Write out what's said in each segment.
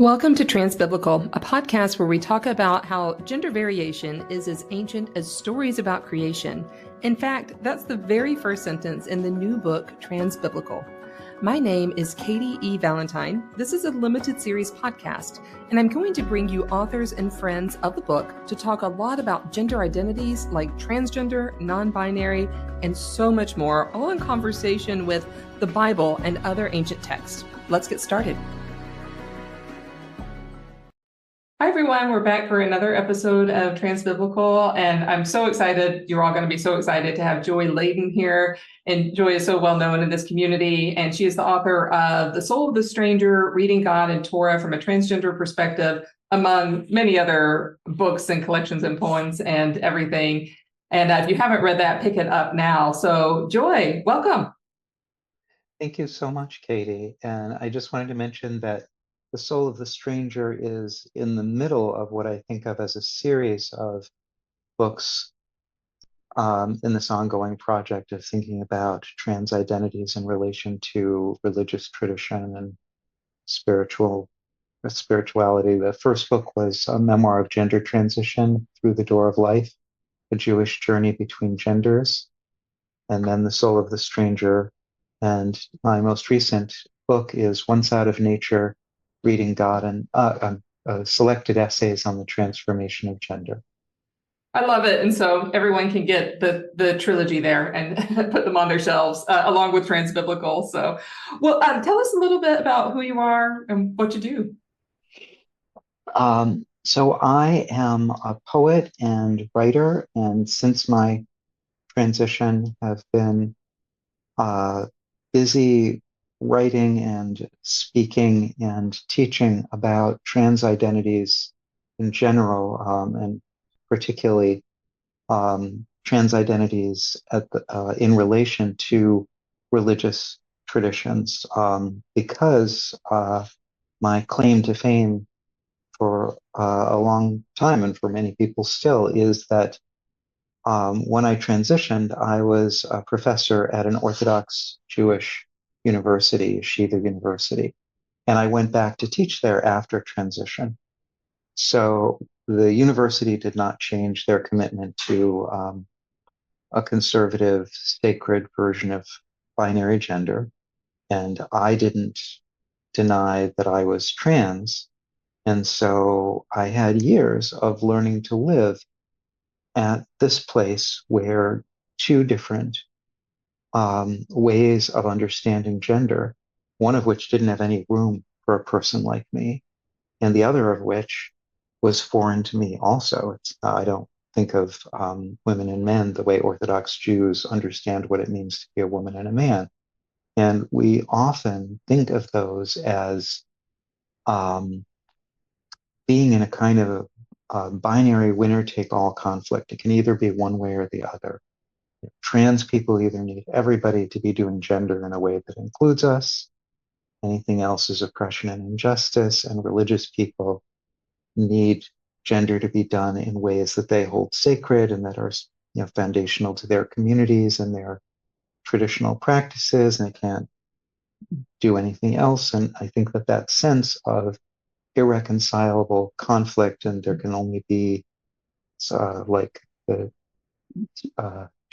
Welcome to Transbiblical, a podcast where we talk about how gender variation is as ancient as stories about creation. In fact, that's the very first sentence in the new book, Transbiblical. My name is Katie E. Valentine. This is a limited series podcast, and I'm going to bring you authors and friends of the book to talk a lot about gender identities like transgender, non-binary, and so much more, all in conversation with the Bible and other ancient texts. Let's get started. Hi, everyone. We're back for another episode of Transbiblical, and I'm so excited. You're all going to be so excited to have Joy Ladin here. And Joy is so well known in this community, and she is the author of The Soul of the Stranger, Reading God and Torah from a Transgender Perspective, among many other books and collections and poems and everything. And if you haven't read that, pick it up now. So Joy, welcome. Thank you so much, Katie. And I just wanted to mention that The Soul of the Stranger is in the middle of what I think of as a series of books in this ongoing project of thinking about trans identities in relation to religious tradition and spirituality. The first book was a memoir of gender transition through the door of life, a Jewish journey between genders, and then The Soul of the Stranger. And my most recent book is One Side of Nature, Reading God and selected essays on the transformation of gender. I love it. And so everyone can get the trilogy there and put them on their shelves along with Transbiblical. So, well, tell us a little bit about who you are and what you do. So I am a poet and writer, and since my transition have been busy writing and speaking and teaching about trans identities in general, and particularly trans identities in relation to religious traditions, because my claim to fame for a long time, and for many people still, is that when I transitioned, I was a professor at an Orthodox Jewish university, Yeshiva University, and I went back to teach there after transition. So the university did not change their commitment to a conservative, sacred version of binary gender, and I didn't deny that I was trans. And so I had years of learning to live at this place where two different ways of understanding gender, one of which didn't have any room for a person like me, and the other of which was foreign to me also. I don't think of women and men the way Orthodox Jews understand what it means to be a woman and a man. And we often think of those as being in a kind of binary winner-take-all conflict. It can either be one way or the other. Trans people either need everybody to be doing gender in a way that includes us. Anything else is oppression and injustice. And religious people need gender to be done in ways that they hold sacred and that are, foundational to their communities and their traditional practices, and they can't do anything else. And I think that sense of irreconcilable conflict, and there can only be like the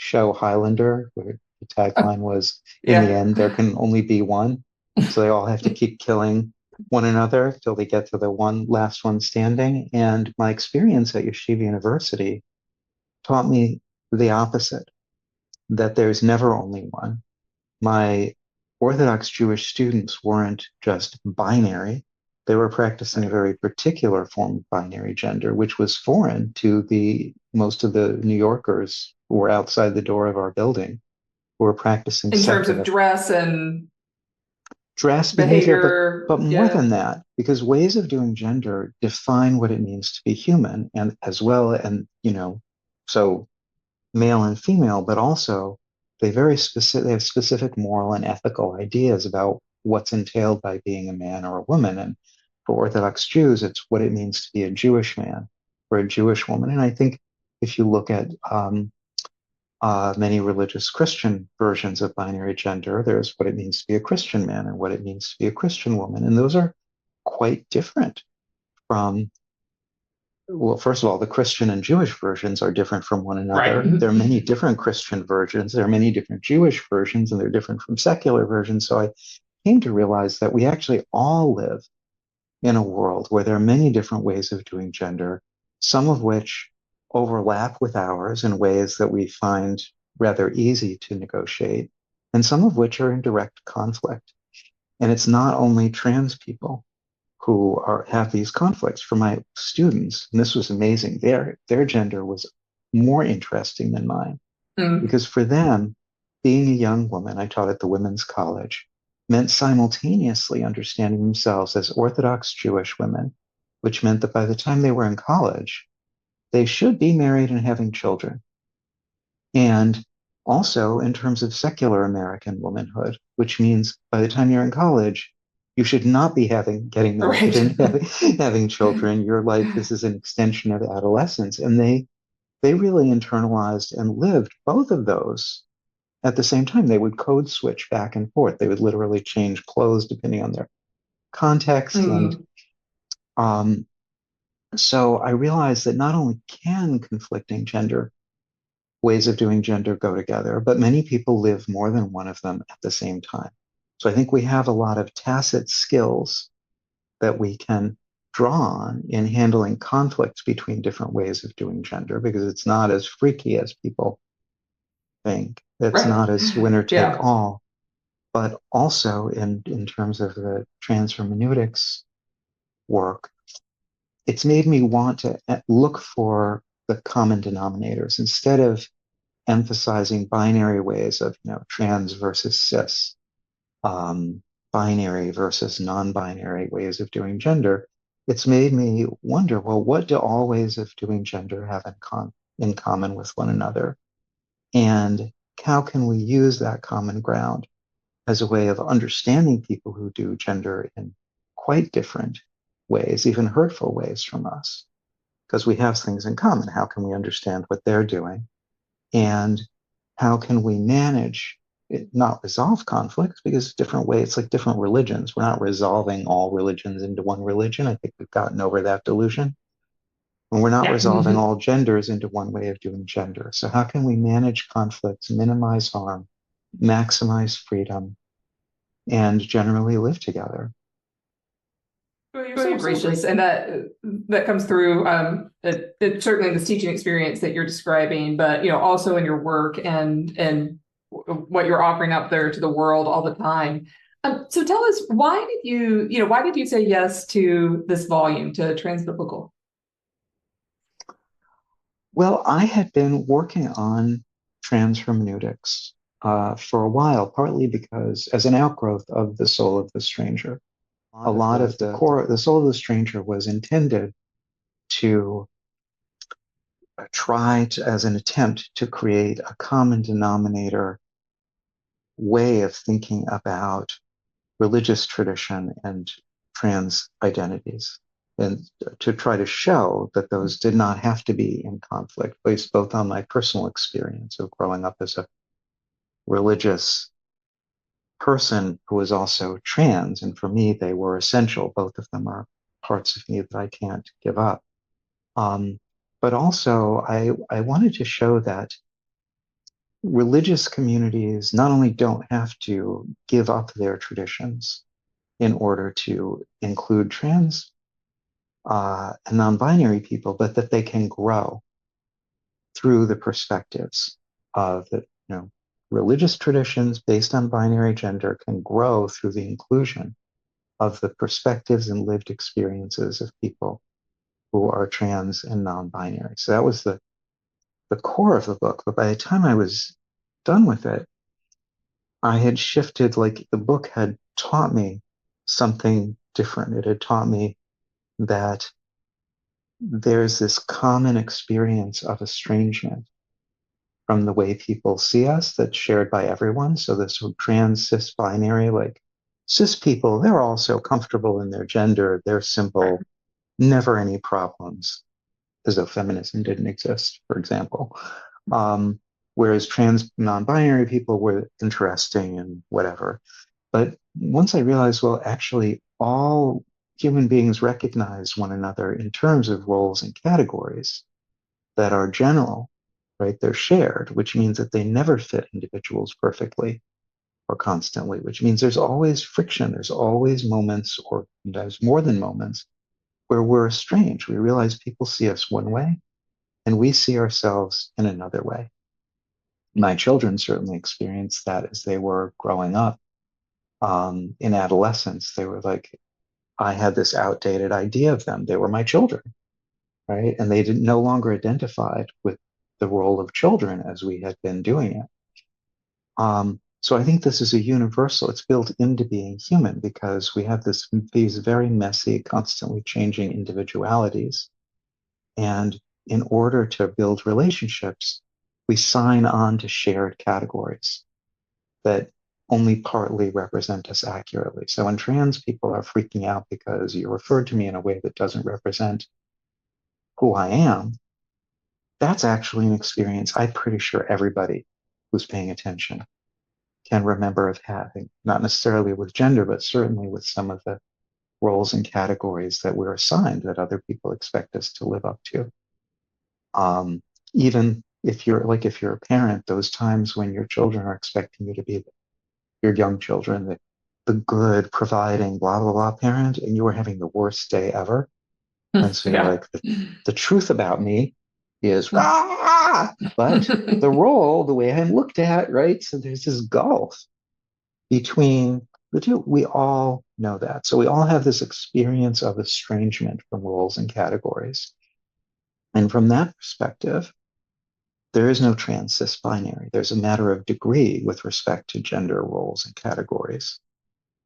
show Highlander, where the tagline was, in the end, there can only be one. So they all have to keep killing one another till they get to the last one standing. And my experience at Yeshiva University taught me the opposite, that there's never only one. My Orthodox Jewish students weren't just binary. They were practicing a very particular form of binary gender, which was foreign to most of the New Yorkers who were outside the door of our building, who were practicing in terms of dress behavior, but more than that, because ways of doing gender define what it means to be human, and as well, and so male and female, but also they have specific moral and ethical ideas about what's entailed by being a man or a woman. And for Orthodox Jews, it's what it means to be a Jewish man or a Jewish woman. And I think if you look at many religious Christian versions of binary gender, there's what it means to be a Christian man and what it means to be a Christian woman. And those are quite different from, well, first of all, the Christian and Jewish versions are different from one another. Right. There are many different Christian versions. There are many different Jewish versions, and they're different from secular versions. So I came to realize that we actually all live in a world where there are many different ways of doing gender, some of which overlap with ours in ways that we find rather easy to negotiate, and some of which are in direct conflict. And it's not only trans people who have these conflicts. For my students, and this was amazing, their gender was more interesting than mine, Mm. because for them, being a young woman, I taught at the women's college, meant simultaneously understanding themselves as Orthodox Jewish women, which meant that by the time they were in college, they should be married and having children. And also in terms of secular American womanhood, which means by the time you're in college, you should not be getting married Right. and having children. Your life is an extension of adolescence. And they really internalized and lived both of those at the same time. They would code switch back and forth. They would literally change clothes depending on their context. And Mm. um, so I realized that not only can conflicting gender ways of doing gender go together, but many people live more than one of them at the same time. So I think we have a lot of tacit skills that we can draw on in handling conflicts between different ways of doing gender, because it's not as freaky as people think. It's Right. not as winner take Yeah. all, but also in terms of the trans hermeneutics work, it's made me want to look for the common denominators instead of emphasizing binary ways of, trans versus cis, um, binary versus non-binary ways of doing gender. It's made me wonder, well, what do all ways of doing gender have in common with one another? And how can we use that common ground as a way of understanding people who do gender in quite different ways, even hurtful ways from us? Because we have things in common. How can we understand what they're doing? And how can we manage it, not resolve conflicts, because different ways, it's like different religions. We're not resolving all religions into one religion. I think we've gotten over that delusion. And we're not Yeah. resolving all genders into one way of doing gender. So how can we manage conflicts, minimize harm, maximize freedom, and generally live together? Well, you're so gracious, and that comes through. It certainly in this teaching experience that you're describing, but also in your work and what you're offering out there to the world all the time. So tell us, why did you say yes to this volume, to Transbiblical? Well, I had been working on trans hermeneutics for a while, partly because as an outgrowth of The Soul of the Stranger, a lot of the Soul of the Stranger was intended to try to, as an attempt to create a common denominator way of thinking about religious tradition and trans identities, and to try to show that those did not have to be in conflict, based both on my personal experience of growing up as a religious person who was also trans. And for me, they were essential. Both of them are parts of me that I can't give up. Um, but also, I wanted to show that religious communities not only don't have to give up their traditions in order to include trans and non-binary people, but that they can grow through the perspectives of the, religious traditions based on binary gender can grow through the inclusion of the perspectives and lived experiences of people who are trans and non-binary. So that was the core of the book. But by the time I was done with it, I had shifted, like the book had taught me something different. It had taught me that there's this common experience of estrangement from the way people see us that's shared by everyone. So this trans cis binary, like cis people, they're all so comfortable in their gender. They're simple, never any problems, as though feminism didn't exist, for example. Um, Whereas trans non-binary people were interesting and whatever. But once I realized, well, actually, all human beings recognize one another in terms of roles and categories that are general, right? They're shared, which means that they never fit individuals perfectly or constantly, which means there's always friction. There's always moments, or sometimes more than moments, where we're estranged. We realize people see us one way and we see ourselves in another way. My children certainly experienced that as they were growing up. In adolescence, they were like, I had this outdated idea of them. They were my children, right? And they didn't no longer identified with the role of children as we had been doing it. So I think this is a universal, it's built into being human because we have these very messy, constantly changing individualities. And in order to build relationships, we sign on to shared categories that only partly represent us accurately. So when trans people are freaking out because you referred to me in a way that doesn't represent who I am, that's actually an experience I'm pretty sure everybody who's paying attention can remember of having, not necessarily with gender, but certainly with some of the roles and categories that we're assigned that other people expect us to live up to. Even if you're a parent, those times when your children are expecting you to be your young children, the good, providing, blah, blah, blah parent, and you are having the worst day ever. And so you're Yeah. like, the truth about me is, but the role, the way I'm looked at, right? So there's this gulf between the two. We all know that. So we all have this experience of estrangement from roles and categories. And from that perspective, there is no trans cis binary. There's a matter of degree with respect to gender roles and categories.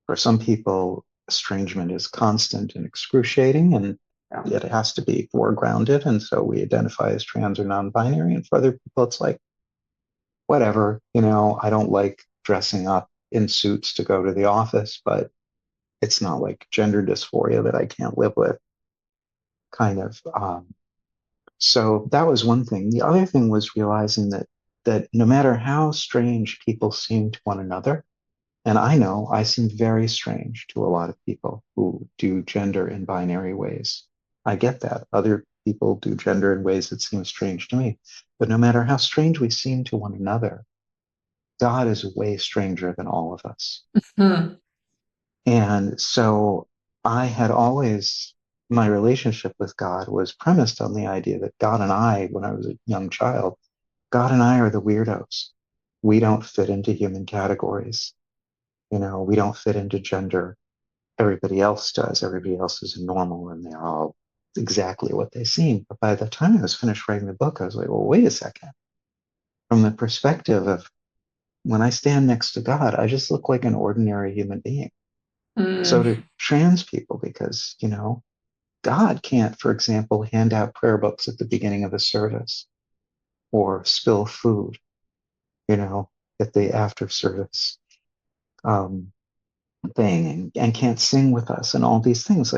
For some people, estrangement is constant and excruciating, and it has to be foregrounded. And so we identify as trans or non-binary. And for other people, it's like, whatever, I don't like dressing up in suits to go to the office, but it's not like gender dysphoria that I can't live with, kind of. So that was one thing. The other thing was realizing that no matter how strange people seem to one another, and I know I seem very strange to a lot of people who do gender in binary ways. I get that. Other people do gender in ways that seem strange to me. But no matter how strange we seem to one another, God is way stranger than all of us. Hmm. And so my relationship with God was premised on the idea that God and I, when I was a young child, God and I are the weirdos. We don't fit into human categories. We don't fit into gender. Everybody else does. Everybody else is normal and they're all exactly what they seem. But by the time I was finished writing the book, I was like, well, wait a second. From the perspective of when I stand next to God, I just look like an ordinary human being. So Mm. do trans people, because, God can't, for example, hand out prayer books at the beginning of a service or spill food, at the after service thing, and can't sing with us and all these things.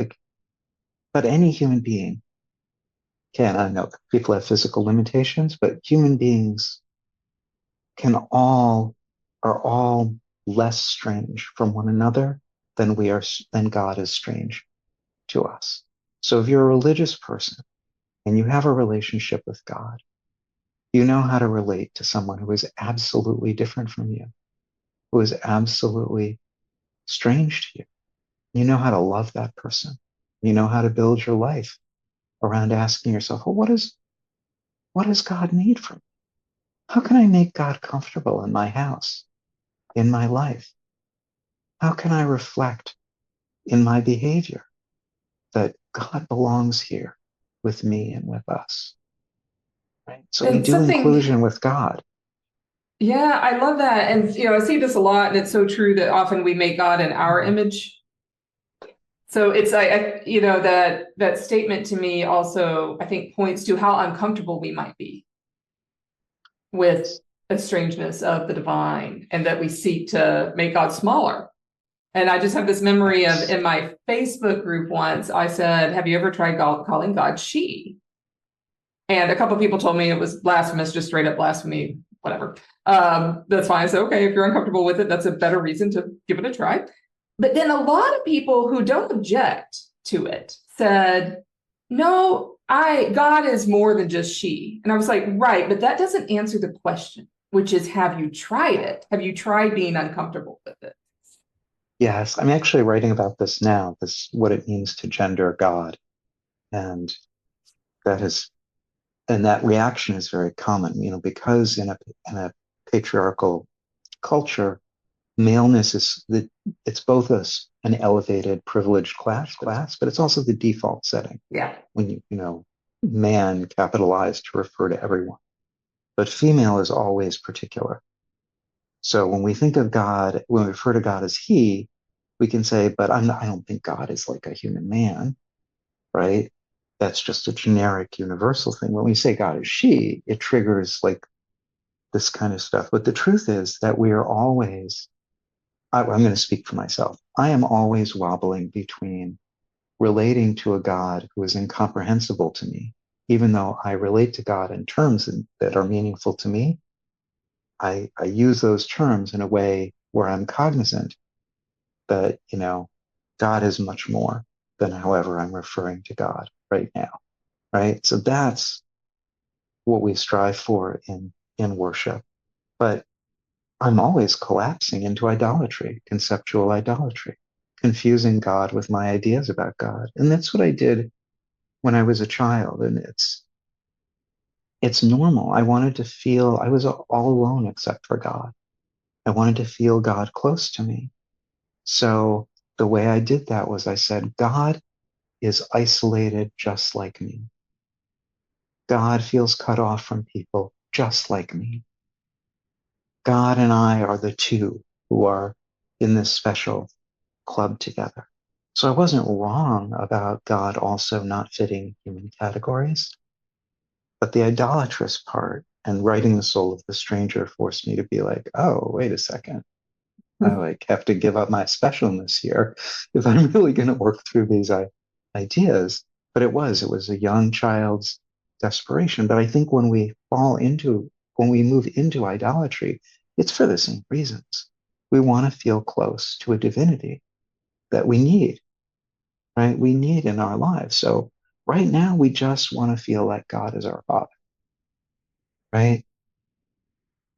But any human being can. I know people have physical limitations, but human beings are all less strange from one another than God is strange to us. So if you're a religious person and you have a relationship with God, you know how to relate to someone who is absolutely different from you, who is absolutely strange to you. You know how to love that person. You know how to build your life around asking yourself, well, what does God need from me? How can I make God comfortable in my house, in my life? How can I reflect in my behavior that God belongs here with me and with us? Right? So we And do something, inclusion with God. yeah, I love that. And, I see this a lot, and it's so true that often we make God in our image. So it's that statement to me also, I think, points to how uncomfortable we might be with a strangeness of the divine, and that we seek to make God smaller. And I just have this memory of, Yes. in my Facebook group once, I said, have you ever tried calling God she? And a couple of people told me it was blasphemous, just straight up blasphemy, whatever. That's fine. I said, okay, if you're uncomfortable with it, that's a better reason to give it a try. But then a lot of people who don't object to it said, no, God is more than just she. And I was like, right, but that doesn't answer the question, which is, have you tried it? Have you tried being uncomfortable with it? Yes, I'm actually writing about this now, this what it means to gender God. And that is and that reaction is very common, because in a patriarchal culture, maleness it's both an elevated privileged class, but it's also the default setting. Yeah. When man capitalized to refer to everyone. But female is always particular. So when we think of God, when we refer to God as he, we can say, but I don't think God is like a human man, right? That's just a generic universal thing. When we say God is she, it triggers like this kind of stuff. But the truth is that we are always, I'm going to speak for myself. I am always wobbling between relating to a God who is incomprehensible to me, even though I relate to God in terms that are meaningful to me. I use those terms in a way where I'm cognizant that, God is much more than however I'm referring to God right now, right? So that's what we strive for in worship. But I'm always collapsing into idolatry, conceptual idolatry, confusing God with my ideas about God. And that's what I did when I was a child. And it's normal. I wanted to feel I was all alone except for God. I wanted to feel God close to me. So the way I did that was I said, God is isolated just like me. God feels cut off from people just like me. God and I are the two who are in this special club together. So I wasn't wrong about God also not fitting human categories, but the idolatrous part and writing the soul of the stranger forced me to be like, oh, wait a second. I have to give up my specialness here if I'm really going to work through these ideas. But it was a young child's desperation. But I think when we move into idolatry, it's for the same reasons. We want to feel close to a divinity that we need, right? We need in our lives. So right now, we just want to feel like God is our Father, right?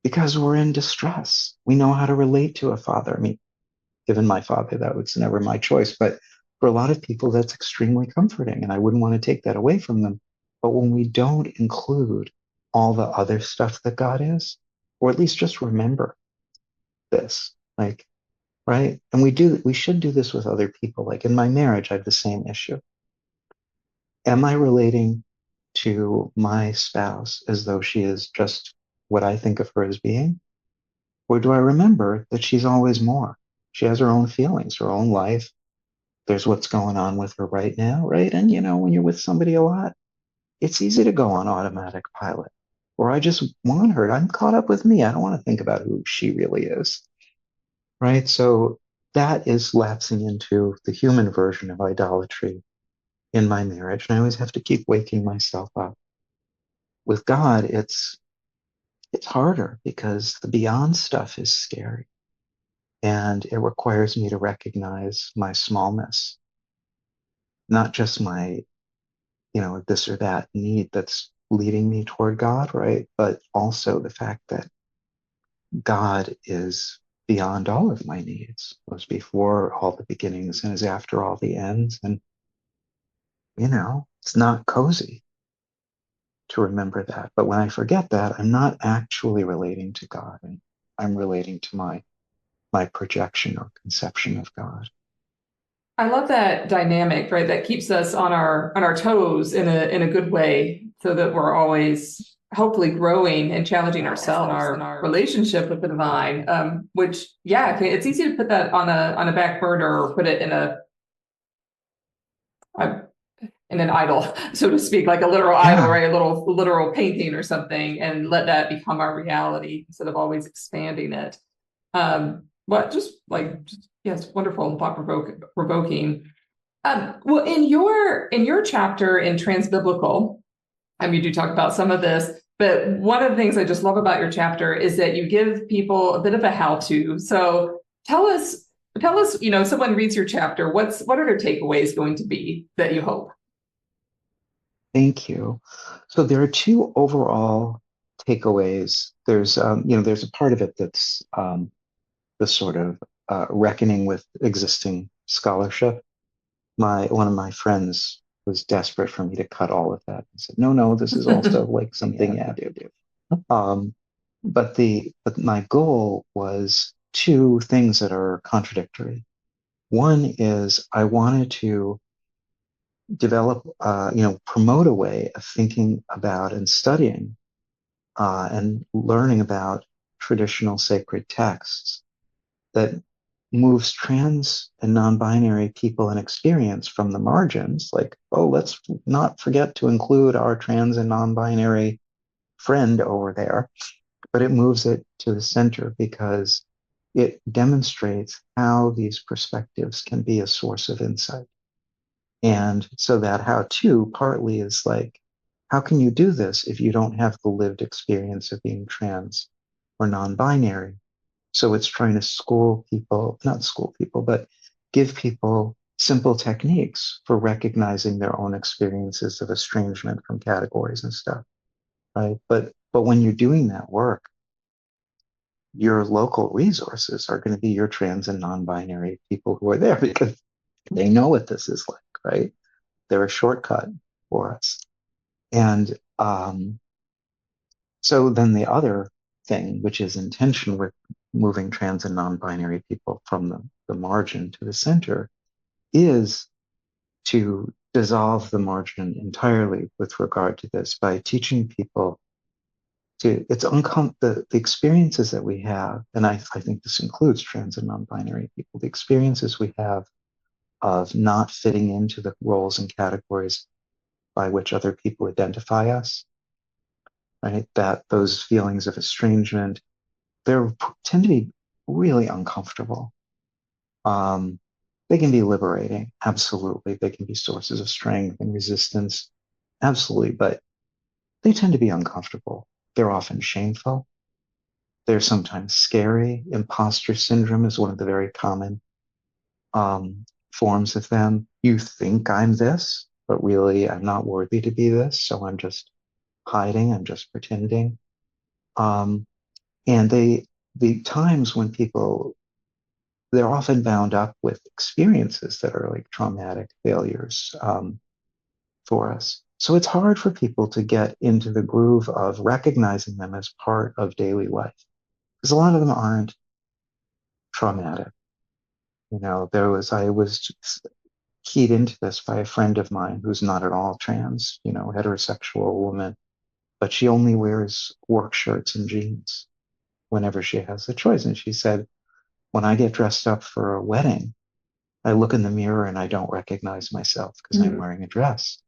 Because we're in distress. We know how to relate to a father. I mean, given my father, that was never my choice. But for a lot of people, that's extremely comforting, and I wouldn't want to take that away from them. But when we don't include all the other stuff that God is, or at least just remember this, like, right? And we should do this with other people. Like in my marriage, I have the same issue. Am I relating to my spouse as though she is just what I think of her as being? Or do I remember that she's always more? She has her own feelings, her own life. There's what's going on with her right now, right? And when you're with somebody a lot, it's easy to go on automatic pilot. Or I just want her. I'm caught up with me. I don't want to think about who she really is, right? So that is lapsing into the human version of idolatry in my marriage. And I always have to keep waking myself up. With God, it's harder because the beyond stuff is scary. And it requires me to recognize my smallness, not just my, this or that need that's leading me toward God, right? But also the fact that God is beyond all of my needs, was before all the beginnings and is after all the ends. And, it's not cozy to remember that. But when I forget that, I'm not actually relating to God. And I'm relating to my projection or conception of God. I love that dynamic, right? That keeps us on our toes in a good way, so that we're always hopefully growing and challenging ourselves in our relationship with the divine. Which, yeah, it's easy to put that on a back burner or put it in an idol, so to speak, like a literal idol, right? A little literal painting or something, and let that become our reality instead of always expanding it. But yes, wonderful and thought provoking. Well, in your chapter in Transbiblical, you do talk about some of this, but one of the things I just love about your chapter is that you give people a bit of a how-to. So tell us Tell us, someone reads your chapter, what are their takeaways going to be that you hope? Thank you. So there are two overall takeaways. There's a part of it that's the sort of reckoning with existing scholarship. One of my friends was desperate for me to cut all of that. He said, "No, this is also like something you have to do." Um, but my goal was two things that are contradictory. One is I wanted to develop, promote a way of thinking about and studying and learning about traditional sacred texts that moves trans and non-binary people and experience from the margins, like, oh, let's not forget to include our trans and non-binary friend over there, but it moves it to the center because it demonstrates how these perspectives can be a source of insight. And so that how to partly is like, how can you do this if you don't have the lived experience of being trans or non-binary? So it's trying to not school people, but give people simple techniques for recognizing their own experiences of estrangement from categories and stuff, right? But when you're doing that work, your local resources are going to be your trans and non-binary people who are there because they know what this is like, right? They're a shortcut for us. And so then the other thing, which is in tension with moving trans and non-binary people from the margin to the center, is to dissolve the margin entirely with regard to this by teaching people the experiences that we have, and I think this includes trans and non-binary people, the experiences we have of not fitting into the roles and categories by which other people identify us, right? That those feelings of estrangement, they tend to be really uncomfortable. They can be liberating, absolutely. They can be sources of strength and resistance, absolutely. But they tend to be uncomfortable. They're often shameful. They're sometimes scary. Imposter syndrome is one of the very common forms of them. You think I'm this, but really I'm not worthy to be this. So I'm just hiding. I'm just pretending. Um, and the times when they're often bound up with experiences that are like traumatic failures for us. So it's hard for people to get into the groove of recognizing them as part of daily life because a lot of them aren't traumatic. I was keyed into this by a friend of mine who's not at all trans, heterosexual woman, but she only wears work shirts and jeans whenever she has the choice. And she said, when I get dressed up for a wedding, I look in the mirror and I don't recognize myself because I'm wearing a dress.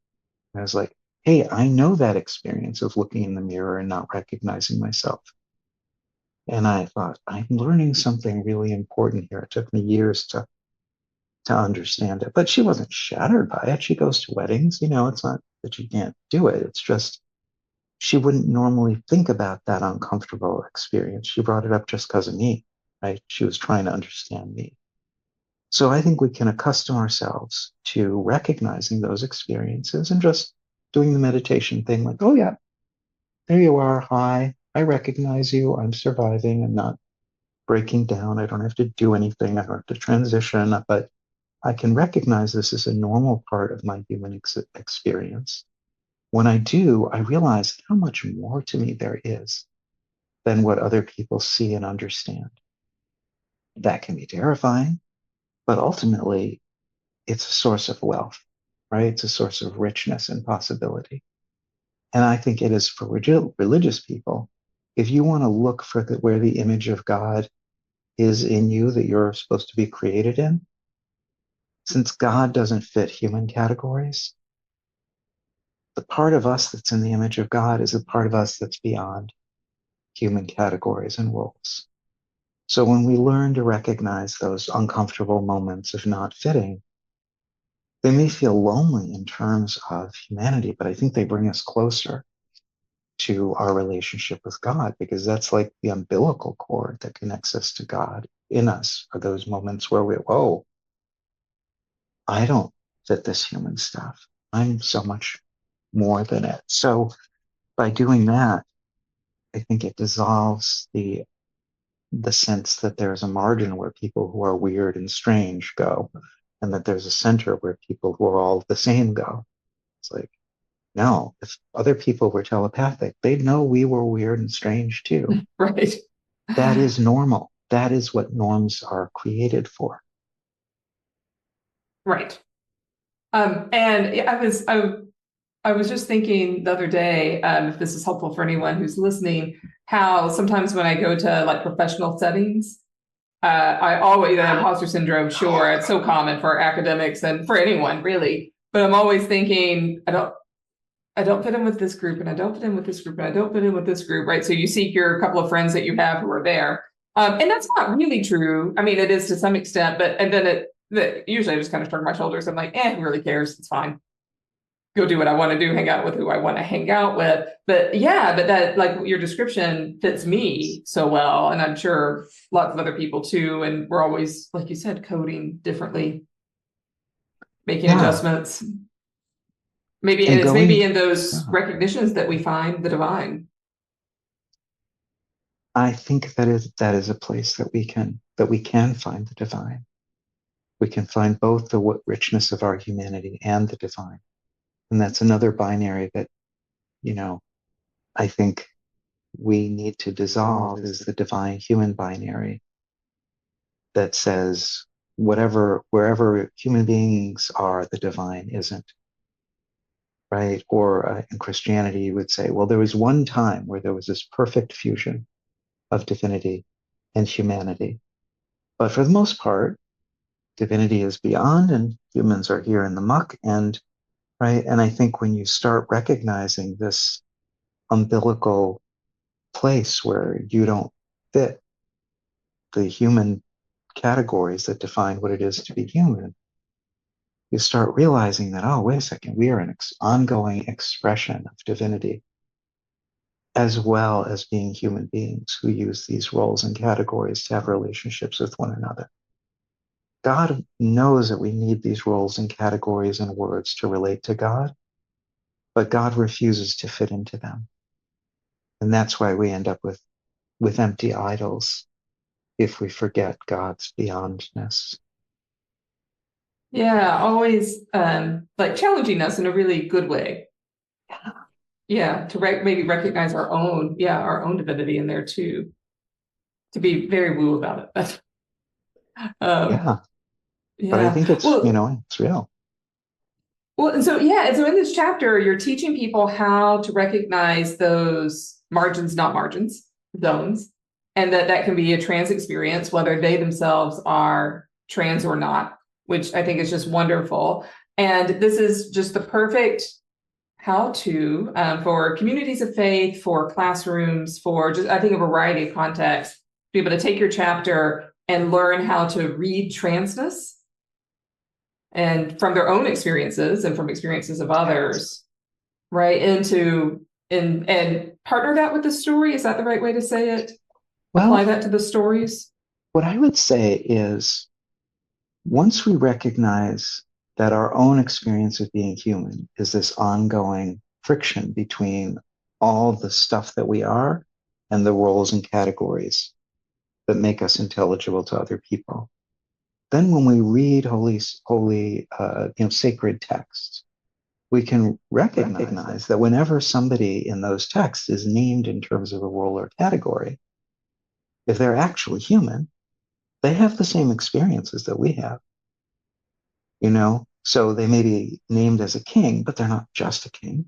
And I was like, hey, I know that experience of looking in the mirror and not recognizing myself. And I thought, I'm learning something really important here. It took me years to understand it. But she wasn't shattered by it. She goes to weddings. It's not that she can't do it. It's just she wouldn't normally think about that uncomfortable experience. She brought it up just because of me, right? She was trying to understand me. So I think we can accustom ourselves to recognizing those experiences and just doing the meditation thing like, oh, yeah, there you are. Hi, I recognize you. I'm surviving. I'm not breaking down. I don't have to do anything. I don't have to transition, but I can recognize this as a normal part of my human experience. When I do, I realize how much more to me there is than what other people see and understand. That can be terrifying, but ultimately, it's a source of wealth, right? It's a source of richness and possibility. And I think it is for religious people. If you want to look for where the image of God is in you that you're supposed to be created in, since God doesn't fit human categories, the part of us that's in the image of God is a part of us that's beyond human categories and roles. So when we learn to recognize those uncomfortable moments of not fitting, they may feel lonely in terms of humanity, but I think they bring us closer to our relationship with God because that's like the umbilical cord that connects us to God. in us are those moments where whoa, I don't fit this human stuff. I'm so much more than it. So by doing that, I think it dissolves the sense that there's a margin where people who are weird and strange go, and that there's a center where people who are all the same go. It's like, no, if other people were telepathic, they'd know we were weird and strange too. Right. That is normal. That is what norms are created for. Right. And I was just thinking the other day, if this is helpful for anyone who's listening, how sometimes when I go to like professional settings, I always, imposter syndrome, sure, it's so common for academics and for anyone really, but I'm always thinking, I don't fit in with this group, and I don't fit in with this group, and I don't fit in with this group, right? So you seek your couple of friends that you have who are there. And that's not really true. I mean, it is to some extent, but and then usually I just kind of shrug my shoulders. I'm like, who really cares? It's fine. Go do what I want to do, hang out with who I want to hang out with. But yeah, but that, like, your description fits me so well. And I'm sure lots of other people too. And we're always, like you said, coding differently, making adjustments. Maybe, and it's maybe in those recognitions that we find the divine. I think that is a place that we can find the divine. We can find both the richness of our humanity and the divine. And that's another binary that, I think we need to dissolve, is the divine human binary that says wherever human beings are, the divine isn't. Right? Or in Christianity, you would say, well, there was one time where there was this perfect fusion of divinity and humanity. But for the most part, divinity is beyond and humans are here in the muck. And right. And I think when you start recognizing this umbilical place where you don't fit the human categories that define what it is to be human, you start realizing that, oh, wait a second, we are an ongoing expression of divinity, as well as being human beings who use these roles and categories to have relationships with one another. God knows that we need these roles and categories and words to relate to God, but God refuses to fit into them. And that's why we end up with empty idols if we forget God's beyondness. Yeah, always like challenging us in a really good way. Yeah, to maybe recognize our own divinity in there too. To be very woo about it. But I think it's it's real. Well, and so in this chapter, you're teaching people how to recognize those margins, not margins, zones, and that can be a trans experience, whether they themselves are trans or not, which I think is just wonderful. And this is just the perfect how-to for communities of faith, for classrooms, for just, I think, a variety of contexts, to be able to take your chapter and learn how to read transness and from their own experiences and from experiences of others, right? And partner that with the story. Is that the right way to say it? Well, apply that to the stories. What I would say is, once we recognize that our own experience of being human is this ongoing friction between all the stuff that we are and the roles and categories that make us intelligible to other people, then when we read holy, sacred texts, we can recognize that whenever somebody in those texts is named in terms of a role or category, if they're actually human, they have the same experiences that we have. So they may be named as a king, but they're not just a king,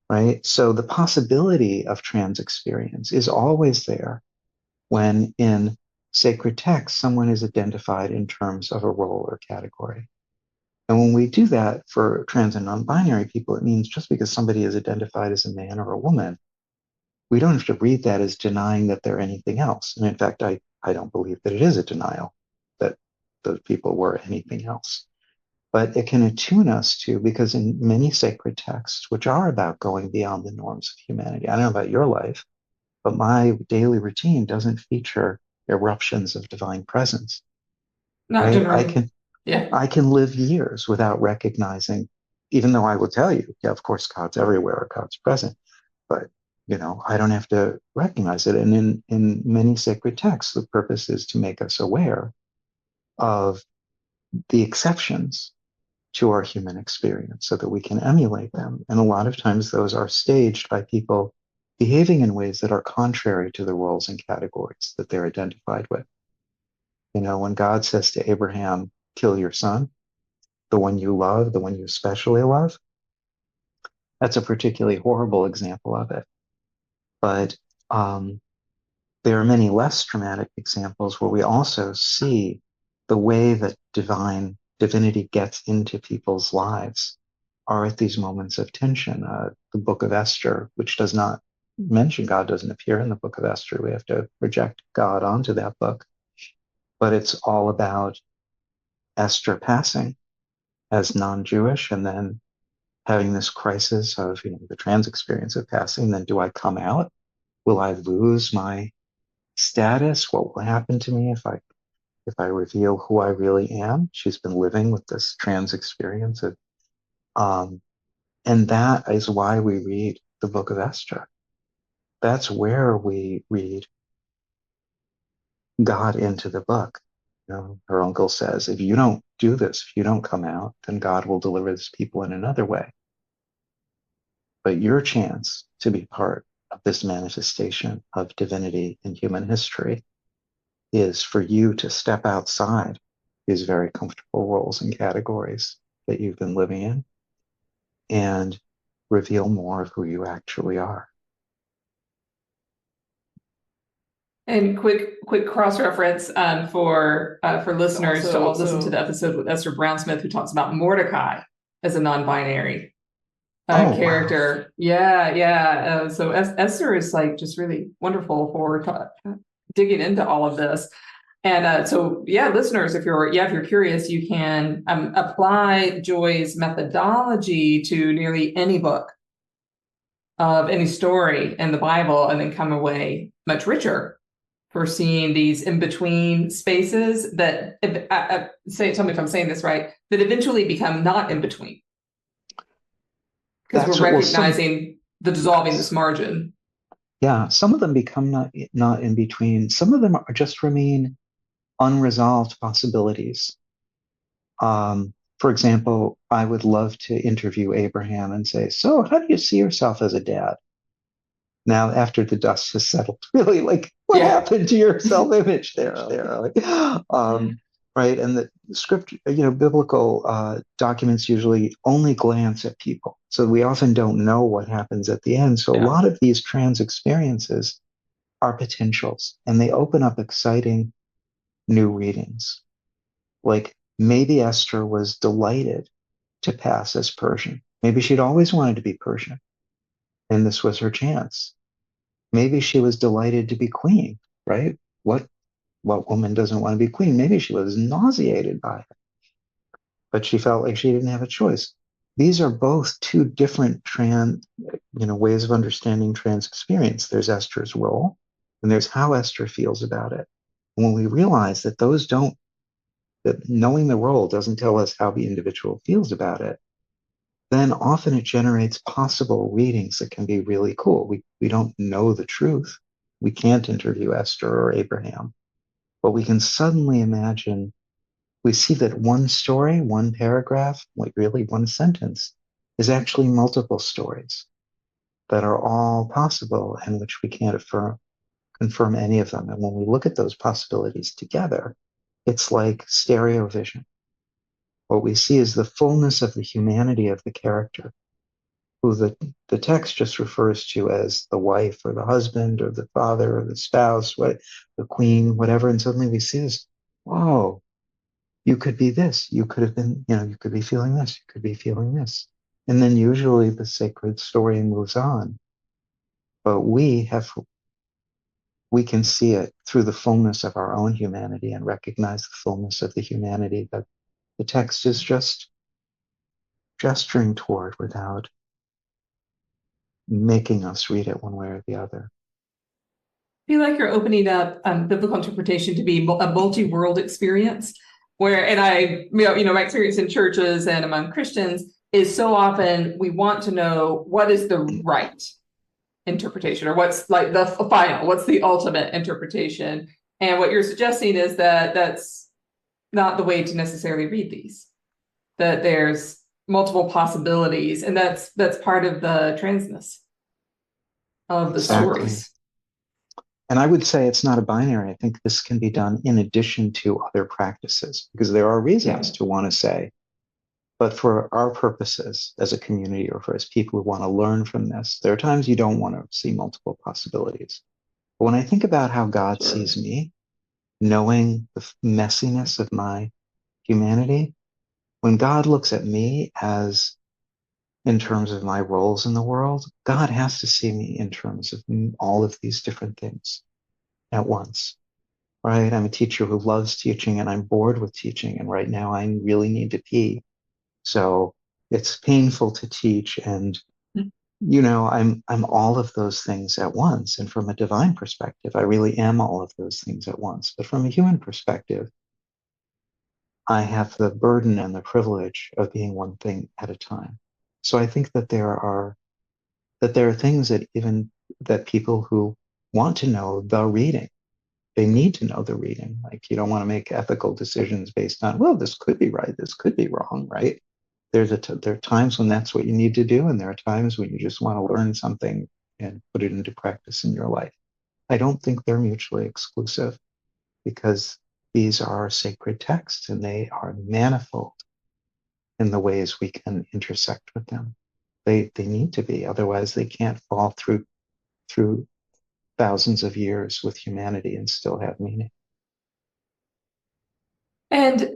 right? So the possibility of trans experience is always there when in sacred text, someone is identified in terms of a role or category. And when we do that for trans and non-binary people, it means just because somebody is identified as a man or a woman, we don't have to read that as denying that they're anything else. And in fact, I don't believe that it is a denial that those people were anything else. But it can attune us to, because in many sacred texts, which are about going beyond the norms of humanity, I don't know about your life, but my daily routine doesn't feature eruptions of divine presence, Not right? generating. Yeah. I can live years without recognizing, even though I will tell you, yeah, of course, God's everywhere, God's present, but I don't have to recognize it. And in many sacred texts, the purpose is to make us aware of the exceptions to our human experience so that we can emulate them. And a lot of times those are staged by people behaving in ways that are contrary to the roles and categories that they're identified with. When God says to Abraham, kill your son, the one you love, the one you especially love, that's a particularly horrible example of it. But there are many less dramatic examples where we also see the way that divinity gets into people's lives are at these moments of tension. The book of Esther, which does not mention God, doesn't appear in the book of Esther. We have to project God onto that book. But it's all about Esther passing as non-Jewish and then having this crisis of the trans experience of passing. Then do I come out? Will I lose my status? What will happen to me if I reveal who I really am? She's been living with this trans experience of, and that is why we read the book of Esther. That's where we read God into the book. Her uncle says, if you don't do this, if you don't come out, then God will deliver this people in another way. But your chance to be part of this manifestation of divinity in human history is for you to step outside these very comfortable roles and categories that you've been living in and reveal more of who you actually are. And quick cross reference for listeners to also listen to the episode with Esther Brown-Smith, who talks about Mordecai as a non-binary character. Wow. Yeah. So Esther is like just really wonderful for digging into all of this. And so, listeners, if you're curious, you can apply Joy's methodology to nearly any book of any story in the Bible, and then come away much richer for seeing these in-between spaces that tell me if I'm saying this right, that eventually become not in between. Because we're recognizing the dissolving this margin. Yeah, some of them become not in between. Some of them just remain unresolved possibilities. For example, I would love to interview Abraham and say, so how do you see yourself as a dad? Now, after the dust has settled, really, like, what happened to your self-image there? Right? And the script, biblical documents usually only glance at people. So we often don't know what happens at the end. So a lot of these trans experiences are potentials, and they open up exciting new readings. Like, maybe Esther was delighted to pass as Persian. Maybe she'd always wanted to be Persian, and this was her chance. Maybe she was delighted to be queen, right? What woman doesn't want to be queen? Maybe she was nauseated by it, but she felt like she didn't have a choice. These are both two different ways of understanding trans experience. There's Esther's role, and there's how Esther feels about it. And when we realize that that knowing the role doesn't tell us how the individual feels about it, then often it generates possible readings that can be really cool. We don't know the truth. We can't interview Esther or Abraham, but we can suddenly imagine, we see that one story, one paragraph, like really one sentence, is actually multiple stories that are all possible and which we can't confirm any of them. And when we look at those possibilities together, it's like stereo vision. What we see is the fullness of the humanity of the character, who the text just refers to as the wife or the husband or the father or the spouse, the queen, whatever. And suddenly we see this, whoa, you could be this. You could have been, you could be feeling this. You could be feeling this. And then usually the sacred story moves on. But we can see it through the fullness of our own humanity and recognize the fullness of the humanity that the text is just gesturing toward without making us read it one way or the other. feel like you're opening up biblical interpretation to be a multi-world experience where, and my experience in churches and among Christians is so often we want to know what is the right interpretation or what's like the final, what's the ultimate interpretation. And what you're suggesting is that that's not the way to necessarily read these, that there's multiple possibilities, and that's part of the transness of the stories. And I would say it's not a binary. I think this can be done in addition to other practices, because there are reasons to want to say, but for our purposes as a community or for as people who want to learn from this, there are times you don't want to see multiple possibilities. But when I think about how God sees me, knowing the messiness of my humanity, when God looks at me as in terms of my roles in the world, God has to see me in terms of all of these different things at once, right? I'm a teacher who loves teaching and I'm bored with teaching. And right now I really need to pee. So it's painful to teach. And, I'm all of those things at once. And from a divine perspective, I really am all of those things at once. But from a human perspective, I have the burden and the privilege of being one thing at a time. So I think that there are things that people who want to know the reading, they need to know the reading. Like you don't want to make ethical decisions based on, well, this could be right, this could be wrong, right? There are times when that's what you need to do, and there are times when you just want to learn something and put it into practice in your life. I don't think they're mutually exclusive because these are sacred texts and they are manifold in the ways we can intersect with them. They need to be, otherwise they can't fall through thousands of years with humanity and still have meaning. And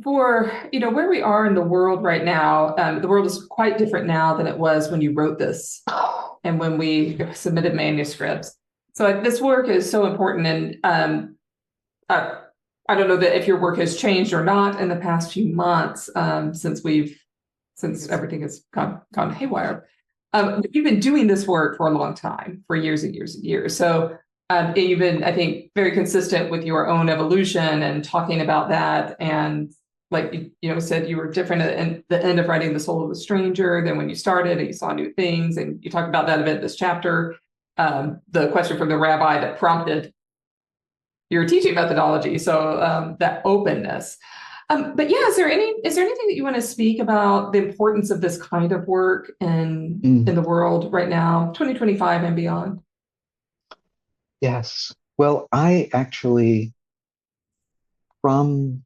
for where we are in the world right now, the world is quite different now than it was when you wrote this and when we submitted manuscripts. So this work is so important, and I don't know that if your work has changed or not in the past few months since everything has gone haywire. You've been doing this work for a long time, for years and years and years. So you've been, I think, very consistent with your own evolution and talking about that. And like you said, you were different at the end of writing The Soul of a Stranger than when you started, and you saw new things. And you talk about that a bit in this chapter. The question from the rabbi that prompted your teaching methodology. So that openness. But yeah, is there anything that you want to speak about the importance of this kind of work in the world right now, 2025 and beyond? Yes. Well, I actually, from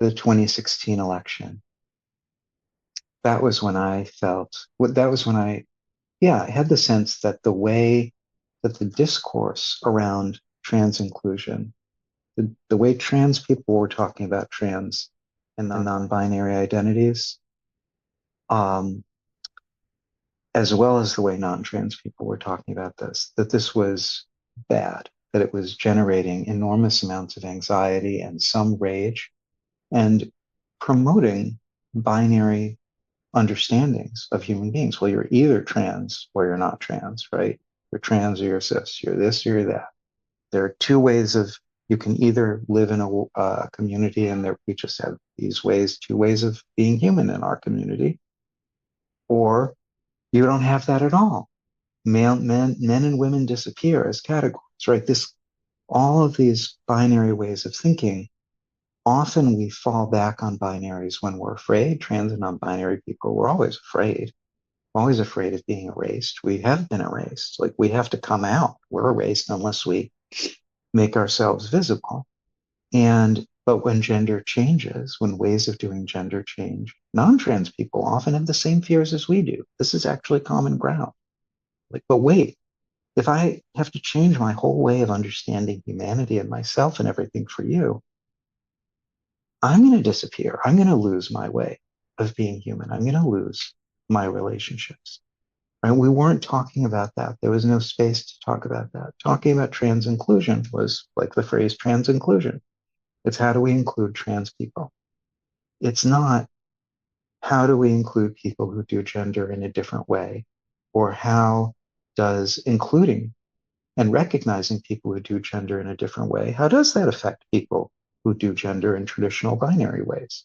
the 2016 election, that was when I had the sense that the way that the discourse around trans inclusion, the way trans people were talking about trans and non-binary identities, as well as the way non-trans people were talking about this, that this was bad, that it was generating enormous amounts of anxiety and some rage and promoting binary understandings of human beings. Well, you're either trans or you're not trans, right? You're trans or you're cis, you're this or you're that. There are two ways you can either live in a community, and we just have two ways of being human in our community, or you don't have that at all. Men and women disappear as categories, right? All of these binary ways of thinking, often we fall back on binaries when we're afraid. Trans and non-binary people, we're always afraid. We're always afraid of being erased. We have been erased. Like we have to come out. We're erased unless we make ourselves visible. But when gender changes, when ways of doing gender change, non-trans people often have the same fears as we do. This is actually common ground. Like, but wait, if I have to change my whole way of understanding humanity and myself and everything for you, I'm going to disappear. I'm going to lose my way of being human. I'm going to lose my relationships. Right? We weren't talking about that. There was no space to talk about that. Talking about trans inclusion was like the phrase trans inclusion. It's how do we include trans people? It's not how do we include people who do gender in a different way, or how does including and recognizing people who do gender in a different way, how does that affect people who do gender in traditional binary ways?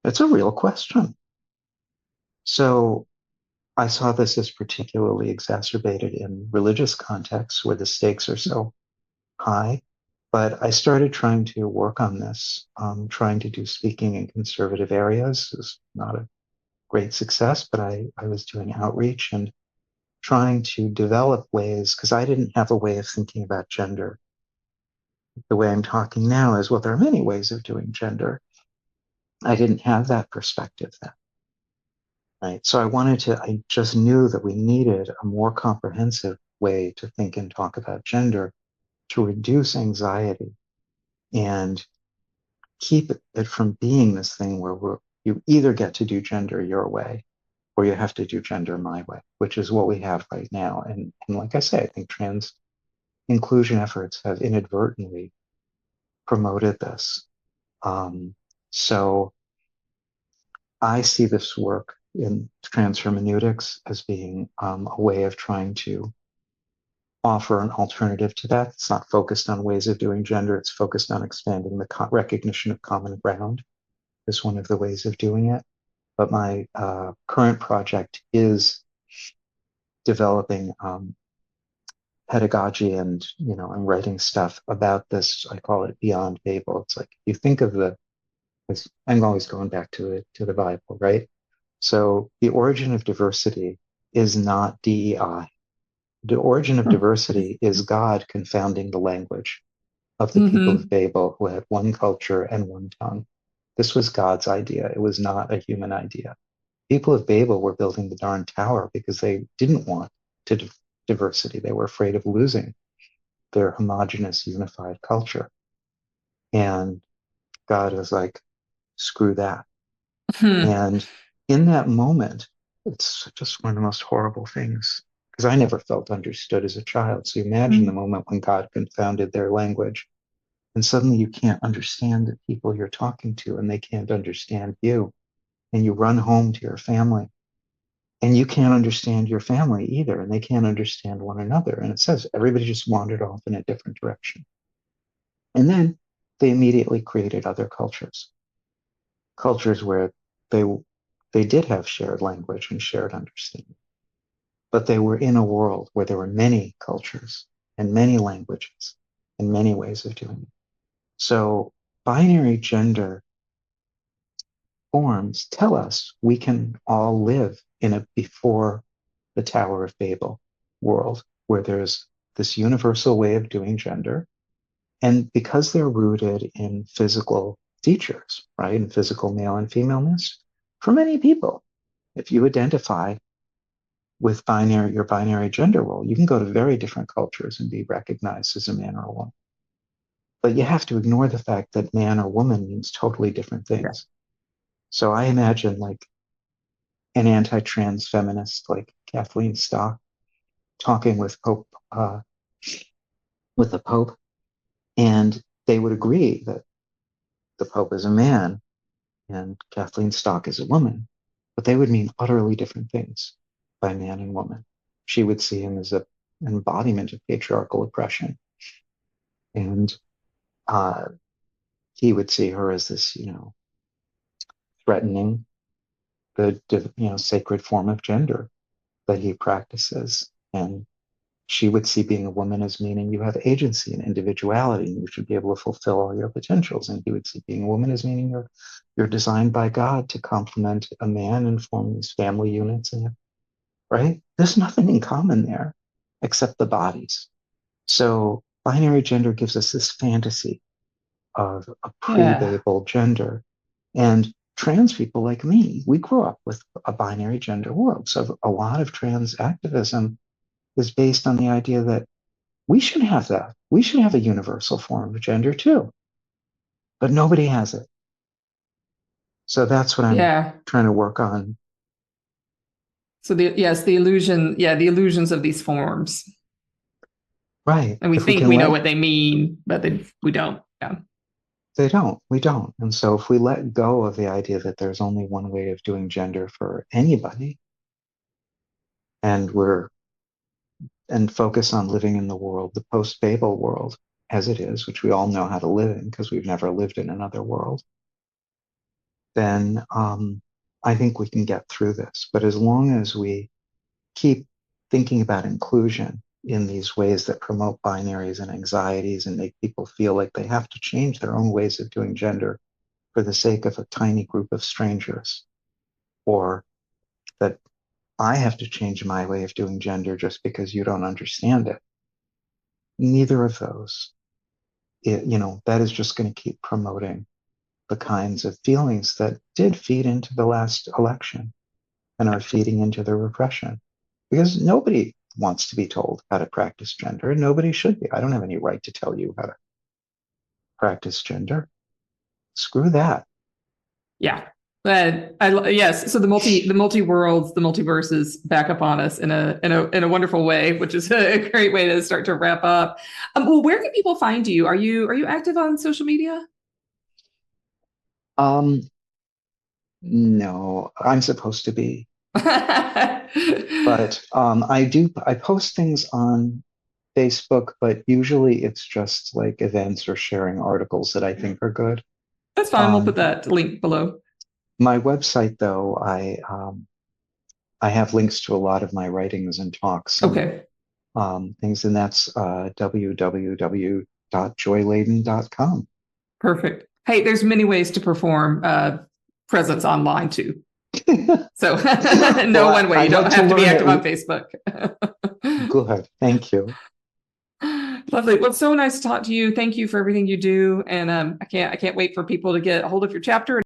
It's a real question. So I saw this as particularly exacerbated in religious contexts where the stakes are so high. But I started trying to work on this, trying to do speaking in conservative areas. It was not a great success, but I was doing outreach and trying to develop ways, because I didn't have a way of thinking about gender. The way I'm talking now is, well, there are many ways of doing gender. I didn't have that perspective then, right? So I just knew that we needed a more comprehensive way to think and talk about gender to reduce anxiety and keep it from being this thing where you either get to do gender your way or you have to do gender my way, which is what we have right now. And like I say, I think trans inclusion efforts have inadvertently promoted this. So I see this work in trans hermeneutics as being a way of trying to offer an alternative to that. It's not focused on ways of doing gender. It's focused on expanding the recognition of common ground is one of the ways of doing it. But my current project is developing pedagogy, and I'm writing stuff about this. I call it Beyond Babel. It's like you think of I'm always going back to the Bible, right? So the origin of diversity is not DEI. The origin of diversity is God confounding the language of the people of Mm-hmm. Babel who had one culture and one tongue. This was God's idea. It was not a human idea. People of Babel were building the darn tower because they didn't want to diversity. They were afraid of losing their homogenous, unified culture. And God was like, screw that. Hmm. And in that moment, it's just one of the most horrible things because I never felt understood as a child. So imagine the moment when God confounded their language and suddenly you can't understand the people you're talking to and they can't understand you. And you run home to your family and you can't understand your family either, and they can't understand one another. And it says everybody just wandered off in a different direction. And then they immediately created other cultures where they they did have shared language and shared understanding, but they were in a world where there were many cultures and many languages and many ways of doing it. So binary gender forms tell us we can all live in a before the Tower of Babel world where there's this universal way of doing gender. And because they're rooted in physical features, right, in physical male and femaleness, for many people, if you identify with your binary gender role, you can go to very different cultures and be recognized as a man or a woman. But you have to ignore the fact that man or woman means totally different Yeah. things. So I imagine like an anti-trans feminist like Kathleen Stock talking with the Pope, and they would agree that the Pope is a man and Kathleen Stock is a woman, but they would mean utterly different things by man and woman. She would see him as an embodiment of patriarchal oppression, and uh, he would see her as this, threatening the sacred form of gender that he practices. And she would see being a woman as meaning you have agency and individuality and you should be able to fulfill all your potentials. And he would see being a woman as meaning you're designed by God to complement a man and form these family units. And right? There's nothing in common there except the bodies. So binary gender gives us this fantasy of a Yeah. pre-Babel gender. And trans people like me, we grew up with a binary gender world. So a lot of trans activism is based on the idea that we should have that. We should have a universal form of gender too, but nobody has it. So that's what I'm Yeah. trying to work on. So the illusion, yeah, the illusions of these forms. Right. And we If we think can we know let, what they mean, but we don't. Yeah. we don't. And so if we let go of the idea that there's only one way of doing gender for anybody, and we're and focus on living in the world, the post-Babel world as it is, which we all know how to live in because we've never lived in another world, then I think we can get through this. But as long as we keep thinking about inclusion in these ways that promote binaries and anxieties and make people feel like they have to change their own ways of doing gender for the sake of a tiny group of strangers, or that I have to change my way of doing gender just because you don't understand it. Neither of those, that is just going to keep promoting the kinds of feelings that did feed into the last election and are feeding into the repression. Because nobody wants to be told how to practice gender, and nobody should be. I don't have any right to tell you how to practice gender. Screw that. Yeah. Yes. So the multi worlds, the multiverses back up on us in a wonderful way, which is a great way to start to wrap up. Well, where can people find you? Are you active on social media? Um, no, I'm supposed to be, but I post things on Facebook, but usually it's just like events or sharing articles that I think are good. That's fine. We'll put Um, that link below. my website, though, I have links to a lot of my writings and talks and Okay. things, and that's www.joyladin.com. Perfect. Hey, there's many ways to perform presence online too. So no Well, one way. You I'd don't like to have to be learn active on it. Facebook. Good. Thank you. Lovely. Well, it's so nice to talk to you. Thank you for everything you do. And I can't wait for people to get a hold of your chapter.